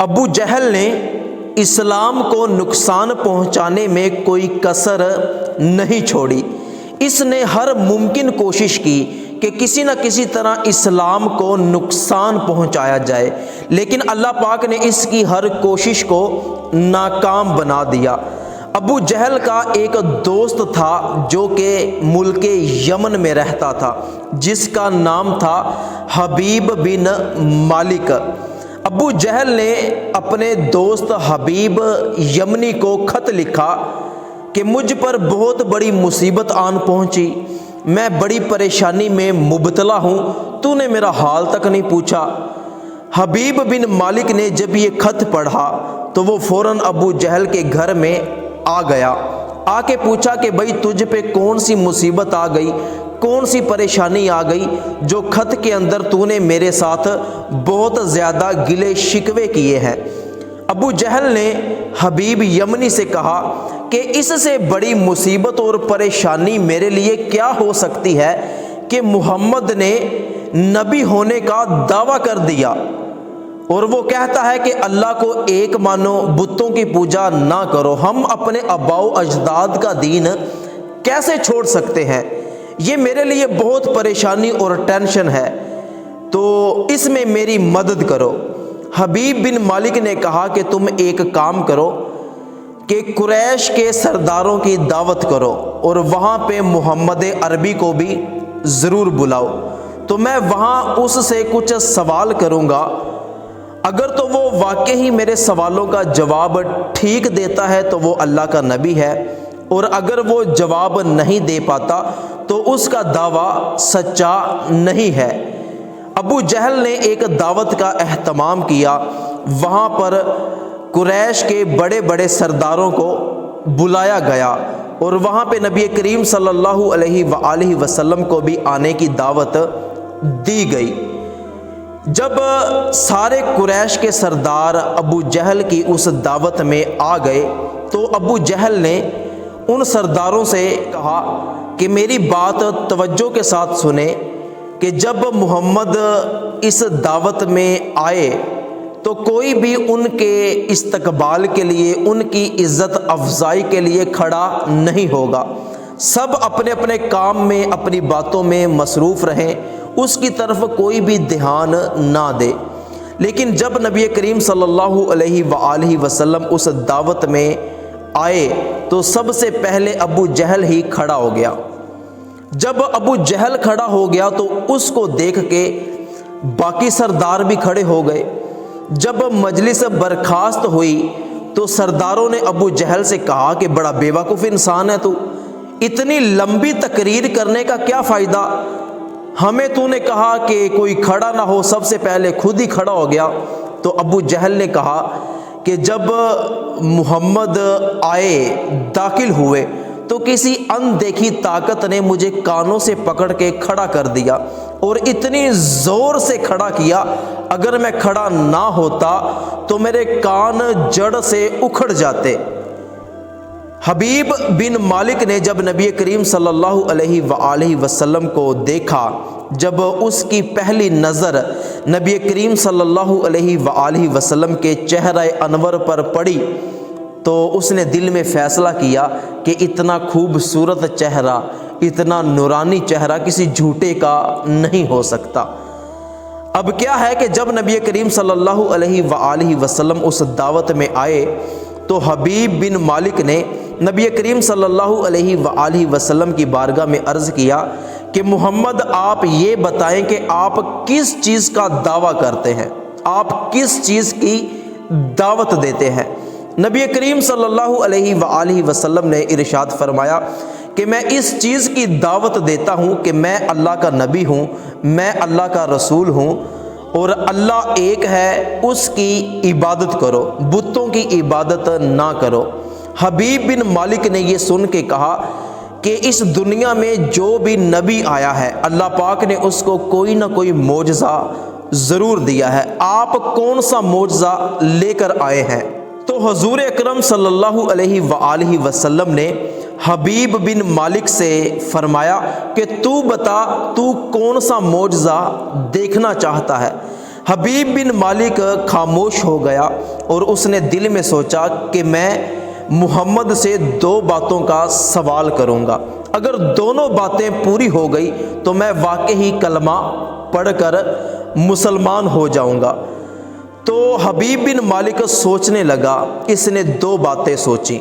ابو جہل نے اسلام کو نقصان پہنچانے میں کوئی کسر نہیں چھوڑی۔ اس نے ہر ممکن کوشش کی کہ کسی نہ کسی طرح اسلام کو نقصان پہنچایا جائے، لیکن اللہ پاک نے اس کی ہر کوشش کو ناکام بنا دیا۔ ابو جہل کا ایک دوست تھا جو کہ ملک یمن میں رہتا تھا، جس کا نام تھا حبیب بن مالک۔ ابو جہل نے اپنے دوست حبیب یمنی کو خط لکھا کہ مجھ پر بہت بڑی مصیبت آن پہنچی، میں بڑی پریشانی میں مبتلا ہوں، تو نے میرا حال تک نہیں پوچھا۔ حبیب بن مالک نے جب یہ خط پڑھا تو وہ فوراً ابو جہل کے گھر میں آ گیا، آ کے پوچھا کہ بھائی تجھ پہ کون سی مصیبت آ گئی، کون سی پریشانی آ گئی جو خط کے اندر تو نے میرے ساتھ بہت زیادہ گلے شکوے کیے ہیں۔ ابو جہل نے حبیب یمنی سے کہا کہ اس سے بڑی مصیبت اور پریشانی میرے لیے کیا ہو سکتی ہے کہ محمد نے نبی ہونے کا دعویٰ کر دیا اور وہ کہتا ہے کہ اللہ کو ایک مانو، بتوں کی پوجا نہ کرو، ہم اپنے آباء و اجداد کا دین کیسے چھوڑ سکتے ہیں؟ یہ میرے لیے بہت پریشانی اور ٹینشن ہے، تو اس میں میری مدد کرو۔ حبیب بن مالک نے کہا کہ تم ایک کام کرو کہ قریش کے سرداروں کی دعوت کرو اور وہاں پہ محمد عربی کو بھی ضرور بلاؤ، تو میں وہاں اس سے کچھ سوال کروں گا، اگر تو وہ واقعی میرے سوالوں کا جواب ٹھیک دیتا ہے تو وہ اللہ کا نبی ہے، اور اگر وہ جواب نہیں دے پاتا تو اس کا دعویٰ سچا نہیں ہے۔ ابو جہل نے ایک دعوت کا اہتمام کیا، وہاں پر قریش کے بڑے بڑے سرداروں کو بلایا گیا اور وہاں پہ نبی کریم صلی اللہ علیہ وآلہ وسلم کو بھی آنے کی دعوت دی گئی۔ جب سارے قریش کے سردار ابو جہل کی اس دعوت میں آ گئے تو ابو جہل نے ان سرداروں سے کہا کہ میری بات توجہ کے ساتھ سنیں کہ جب محمد اس دعوت میں آئے تو کوئی بھی ان کے استقبال کے لیے، ان کی عزت افزائی کے لیے کھڑا نہیں ہوگا، سب اپنے اپنے کام میں، اپنی باتوں میں مصروف رہیں، اس کی طرف کوئی بھی دھیان نہ دے۔ لیکن جب نبی کریم صلی اللہ علیہ وآلہ وسلم اس دعوت میں آئے تو سب سے پہلے ابو جہل ہی کھڑا ہو گیا۔ جب ابو جہل کھڑا ہو گیا تو اس کو دیکھ کے باقی سردار بھی کھڑے ہو گئے۔ جب مجلس برخاست ہوئی تو سرداروں نے ابو جہل سے کہا کہ بڑا بیوقوف انسان ہے تو، اتنی لمبی تقریر کرنے کا کیا فائدہ؟ ہمیں تو نے کہا کہ کوئی کھڑا نہ ہو، سب سے پہلے خود ہی کھڑا ہو گیا۔ تو ابو جہل نے کہا کہ جب محمد آئے، داخل ہوئے، تو کسی اندیکھی طاقت نے مجھے کانوں سے پکڑ کے کھڑا کر دیا اور اتنی زور سے کھڑا کیا، اگر میں کھڑا نہ ہوتا تو میرے کان جڑ سے اکھڑ جاتے۔ حبیب بن مالک نے جب نبی کریم صلی اللہ علیہ وآلہ وسلم کو دیکھا، جب اس کی پہلی نظر نبی کریم صلی اللہ علیہ وآلہ وسلم کے چہرہ انور پر پڑی تو اس نے دل میں فیصلہ کیا کہ اتنا خوبصورت چہرہ، اتنا نورانی چہرہ کسی جھوٹے کا نہیں ہو سکتا۔ اب کیا ہے کہ جب نبی کریم صلی اللہ علیہ وآلہ وسلم اس دعوت میں آئے تو حبیب بن مالک نے نبی کریم صلی اللہ علیہ وآلہ وسلم کی بارگاہ میں عرض کیا کہ محمد آپ یہ بتائیں کہ آپ کس چیز کا دعویٰ کرتے ہیں، آپ کس چیز کی دعوت دیتے ہیں؟ نبی کریم صلی اللہ علیہ وآلہ وسلم نے ارشاد فرمایا کہ میں اس چیز کی دعوت دیتا ہوں کہ میں اللہ کا نبی ہوں، میں اللہ کا رسول ہوں، اور اللہ ایک ہے، اس کی عبادت کرو، بتوں کی عبادت نہ کرو۔ حبیب بن مالک نے یہ سن کے کہا کہ اس دنیا میں جو بھی نبی آیا ہے اللہ پاک نے اس کو کوئی نہ کوئی معجزہ ضرور دیا ہے، آپ کون سا معجزہ لے کر آئے ہیں؟ تو حضور اکرم صلی اللہ علیہ وآلہ وسلم نے حبیب بن مالک سے فرمایا کہ تو بتا تو کون سا معجزہ دیکھنا چاہتا ہے؟ حبیب بن مالک خاموش ہو گیا اور اس نے دل میں سوچا کہ میں محمد سے 2 باتوں کا سوال کروں گا، اگر دونوں باتیں پوری ہو گئی تو میں واقعی کلمہ پڑھ کر مسلمان ہو جاؤں گا۔ تو حبیب بن مالک سوچنے لگا۔ اس نے 2 باتیں سوچیں۔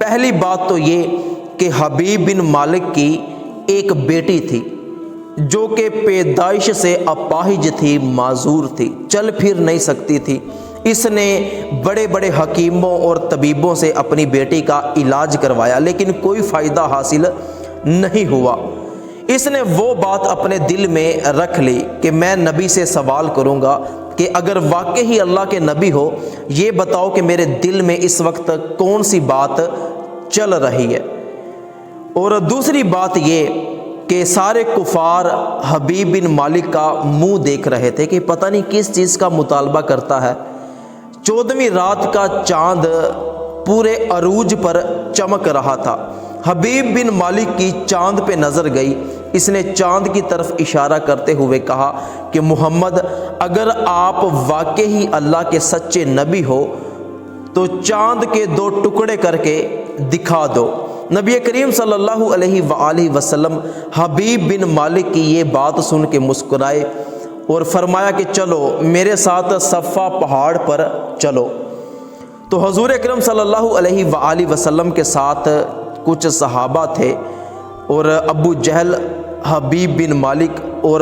پہلی بات تو یہ کہ حبیب بن مالک کی ایک بیٹی تھی جو کہ پیدائش سے اپاہج تھی، معذور تھی، چل پھر نہیں سکتی تھی۔ اس نے بڑے بڑے حکیموں اور طبیبوں سے اپنی بیٹی کا علاج کروایا لیکن کوئی فائدہ حاصل نہیں ہوا۔ اس نے وہ بات اپنے دل میں رکھ لی کہ میں نبی سے سوال کروں گا کہ اگر واقعی اللہ کے نبی ہو، یہ بتاؤ کہ میرے دل میں اس وقت کون سی بات چل رہی ہے۔ اور دوسری بات یہ کہ سارے کفار حبیب بن مالک کا منہ دیکھ رہے تھے کہ پتہ نہیں کس چیز کا مطالبہ کرتا ہے۔ 14ویں رات کا چاند پورے عروج پر چمک رہا تھا۔ حبیب بن مالک کی چاند پہ نظر گئی۔ اس نے چاند کی طرف اشارہ کرتے ہوئے کہا کہ محمد، اگر آپ واقعی اللہ کے سچے نبی ہو تو چاند کے 2 ٹکڑے کر کے دکھا دو۔ نبی کریم صلی اللہ علیہ وآلہ وسلم حبیب بن مالک کی یہ بات سن کے مسکرائے اور فرمایا کہ چلو میرے ساتھ صفا پہاڑ پر چلو۔ تو حضور اکرم صلی اللہ علیہ وآلہ وسلم کے ساتھ کچھ صحابہ تھے اور ابو جہل، حبیب بن مالک اور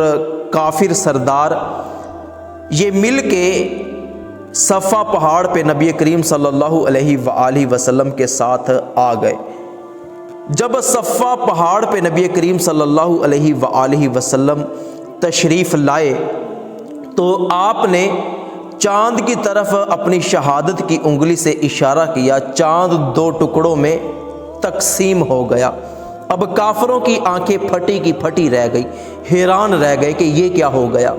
کافر سردار یہ مل کے صفا پہاڑ پہ نبی کریم صلی اللہ علیہ وآلہ وسلم کے ساتھ آ گئے۔ جب صفا پہاڑ پہ نبی کریم صلی اللہ علیہ وآلہ وسلم تشریف لائے تو آپ نے چاند کی طرف اپنی شہادت کی انگلی سے اشارہ کیا۔ چاند 2 ٹکڑوں میں تقسیم ہو گیا۔ اب کافروں کی آنکھیں پھٹی کی پھٹی رہ گئی، حیران رہ گئے کہ یہ کیا ہو گیا۔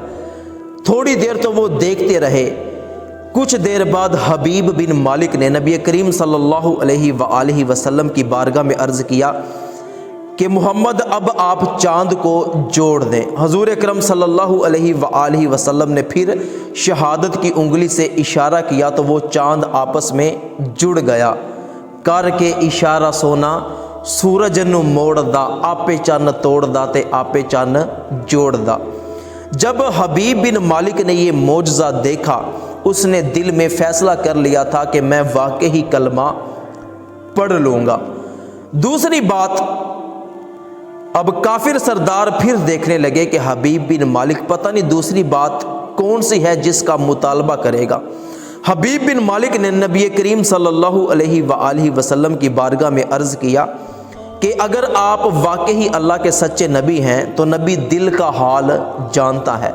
تھوڑی دیر تو وہ دیکھتے رہے۔ کچھ دیر بعد حبیب بن مالک نے نبی کریم صلی اللہ علیہ وآلہ وسلم کی بارگاہ میں عرض کیا کہ محمد اب آپ چاند کو جوڑ دیں۔ حضور اکرم صلی اللہ علیہ وآلہ وسلم نے پھر شہادت کی انگلی سے اشارہ کیا تو وہ چاند آپس میں جڑ گیا۔ کر کے اشارہ سونا سورج نو موڑ دا، آپے چن توڑ دا تے آپے چن جوڑ دا۔ جب حبیب بن مالک نے یہ معجزہ دیکھا اس نے دل میں فیصلہ کر لیا تھا کہ میں واقعی کلمہ پڑھ لوں گا۔ دوسری بات، اب کافر سردار پھر دیکھنے لگے کہ حبیب بن مالک پتہ نہیں دوسری بات کون سی ہے جس کا مطالبہ کرے گا۔ حبیب بن مالک نے نبی کریم صلی اللہ علیہ وآلہ وسلم کی بارگاہ میں عرض کیا کہ اگر آپ واقعی اللہ کے سچے نبی ہیں تو نبی دل کا حال جانتا ہے،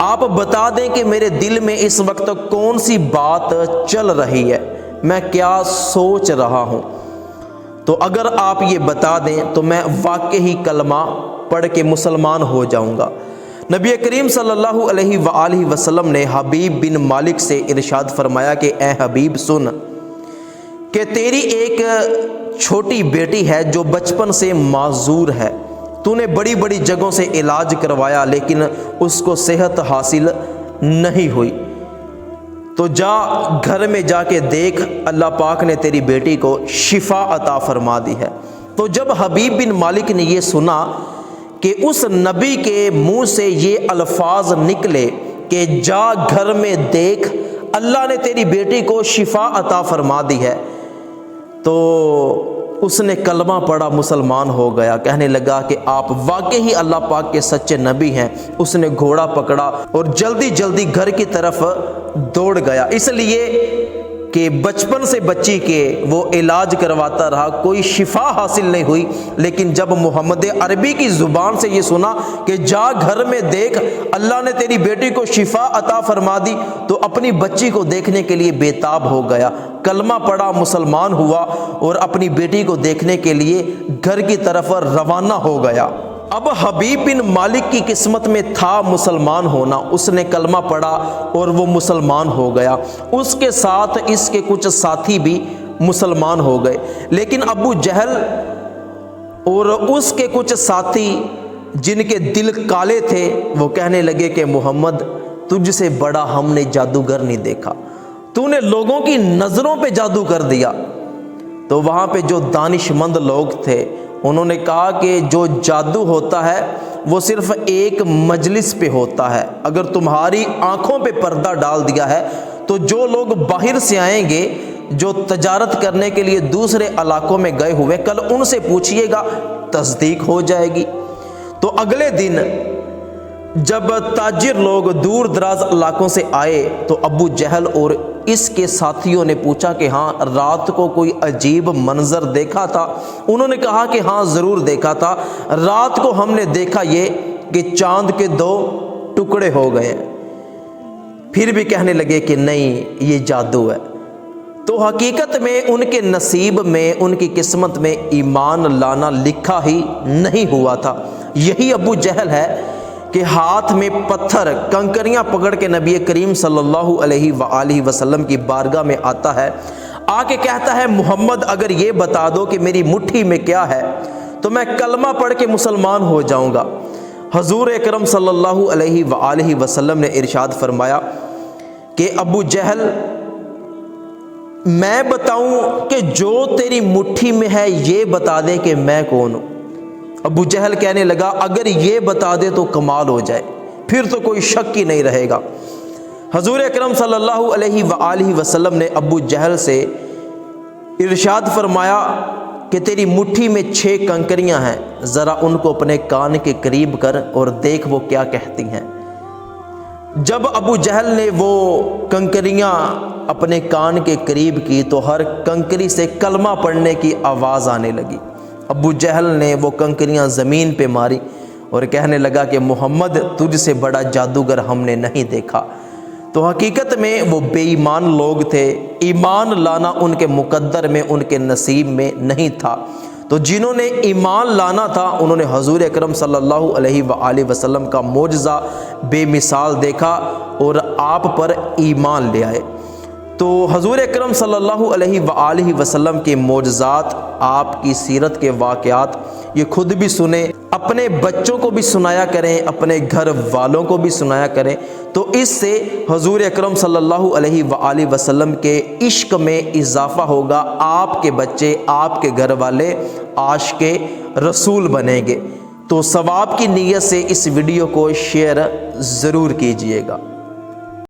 آپ بتا دیں کہ میرے دل میں اس وقت کون سی بات چل رہی ہے، میں کیا سوچ رہا ہوں۔ تو اگر آپ یہ بتا دیں تو میں واقعی کلمہ پڑھ کے مسلمان ہو جاؤں گا۔ نبی کریم صلی اللہ علیہ وآلہ وسلم نے حبیب بن مالک سے ارشاد فرمایا کہ اے حبیب سن کہ تیری ایک چھوٹی بیٹی ہے جو بچپن سے معذور ہے، تو نے بڑی بڑی جگہوں سے علاج کروایا لیکن اس کو صحت حاصل نہیں ہوئی، تو جا گھر میں جا کے دیکھ اللہ پاک نے تیری بیٹی کو شفا عطا فرما دی ہے۔ تو جب حبیب بن مالک نے یہ سنا کہ اس نبی کے منہ سے یہ الفاظ نکلے کہ جا گھر میں دیکھ اللہ نے تیری بیٹی کو شفا عطا فرما دی ہے، تو اس نے کلمہ پڑھا، مسلمان ہو گیا، کہنے لگا کہ آپ واقعی اللہ پاک کے سچے نبی ہیں۔ اس نے گھوڑا پکڑا اور جلدی جلدی گھر کی طرف دوڑ گیا، اس لیے کہ بچپن سے بچی کے وہ علاج کرواتا رہا، کوئی شفا حاصل نہیں ہوئی، لیکن جب محمد عربی کی زبان سے یہ سنا کہ جا گھر میں دیکھ اللہ نے تیری بیٹی کو شفا عطا فرما دی، تو اپنی بچی کو دیکھنے کے لیے بے تاب ہو گیا، کلمہ پڑھا، مسلمان ہوا اور اپنی بیٹی کو دیکھنے کے لیے گھر کی طرف روانہ ہو گیا۔ اب حبیب بن مالک کی قسمت میں تھا مسلمان ہونا، اس نے کلمہ پڑھا اور وہ مسلمان ہو گیا، اس کے ساتھ اس کے کچھ ساتھی بھی مسلمان ہو گئے، لیکن ابو جہل اور اس کے کچھ ساتھی جن کے دل کالے تھے وہ کہنے لگے کہ محمد تجھ سے بڑا ہم نے جادوگر نہیں دیکھا، تو نے لوگوں کی نظروں پہ جادو کر دیا۔ تو وہاں پہ جو دانش مند لوگ تھے انہوں نے کہا کہ جو جادو ہوتا ہے وہ صرف ایک مجلس پہ ہوتا ہے، اگر تمہاری آنکھوں پہ پردہ ڈال دیا ہے تو جو لوگ باہر سے آئیں گے، جو تجارت کرنے کے لیے دوسرے علاقوں میں گئے ہوئے، کل ان سے پوچھئے گا، تصدیق ہو جائے گی۔ تو اگلے دن جب تاجر لوگ دور دراز علاقوں سے آئے تو ابو جہل اور اس کے ساتھیوں نے پوچھا کہ ہاں رات کو کوئی عجیب منظر دیکھا تھا؟ انہوں نے کہا کہ ہاں ضرور دیکھا تھا، رات کو ہم نے دیکھا یہ کہ چاند کے 2 ٹکڑے ہو گئے۔ پھر بھی کہنے لگے کہ نہیں، یہ جادو ہے۔ تو حقیقت میں ان کے نصیب میں، ان کی قسمت میں ایمان لانا لکھا ہی نہیں ہوا تھا۔ یہی ابو جہل ہے کہ ہاتھ میں پتھر کنکریاں پکڑ کے نبی کریم صلی اللہ علیہ وآلہ وسلم کی بارگاہ میں آتا ہے، آ کے کہتا ہے محمد اگر یہ بتا دو کہ میری مٹھی میں کیا ہے تو میں کلمہ پڑھ کے مسلمان ہو جاؤں گا۔ حضور اکرم صلی اللہ علیہ وآلہ وسلم نے ارشاد فرمایا کہ ابو جہل میں بتاؤں کہ جو تیری مٹھی میں ہے یہ بتا دے کہ میں کون ہوں۔ ابو جہل کہنے لگا اگر یہ بتا دے تو کمال ہو جائے، پھر تو کوئی شک ہی نہیں رہے گا۔ حضور اکرم صلی اللہ علیہ وآلہ وسلم نے ابو جہل سے ارشاد فرمایا کہ تیری مٹھی میں 6 کنکریاں ہیں، ذرا ان کو اپنے کان کے قریب کر اور دیکھ وہ کیا کہتی ہیں۔ جب ابو جہل نے وہ کنکریاں اپنے کان کے قریب کی تو ہر کنکری سے کلمہ پڑھنے کی آواز آنے لگی۔ ابو جہل نے وہ کنکریاں زمین پہ ماری اور کہنے لگا کہ محمد تجھ سے بڑا جادوگر ہم نے نہیں دیکھا۔ تو حقیقت میں وہ بے ایمان لوگ تھے، ایمان لانا ان کے مقدر میں، ان کے نصیب میں نہیں تھا۔ تو جنہوں نے ایمان لانا تھا انہوں نے حضور اکرم صلی اللہ علیہ وآلہ وسلم کا معجزہ بے مثال دیکھا اور آپ پر ایمان لے آئے۔ تو حضور اکرم صلی اللہ علیہ وآلہ وسلم کے معجزات، آپ کی سیرت کے واقعات یہ خود بھی سنیں، اپنے بچوں کو بھی سنایا کریں، اپنے گھر والوں کو بھی سنایا کریں، تو اس سے حضور اکرم صلی اللہ علیہ وآلہ وسلم کے عشق میں اضافہ ہوگا، آپ کے بچے، آپ کے گھر والے عاشق رسول بنیں گے۔ تو ثواب کی نیت سے اس ویڈیو کو شیئر ضرور کیجئے گا۔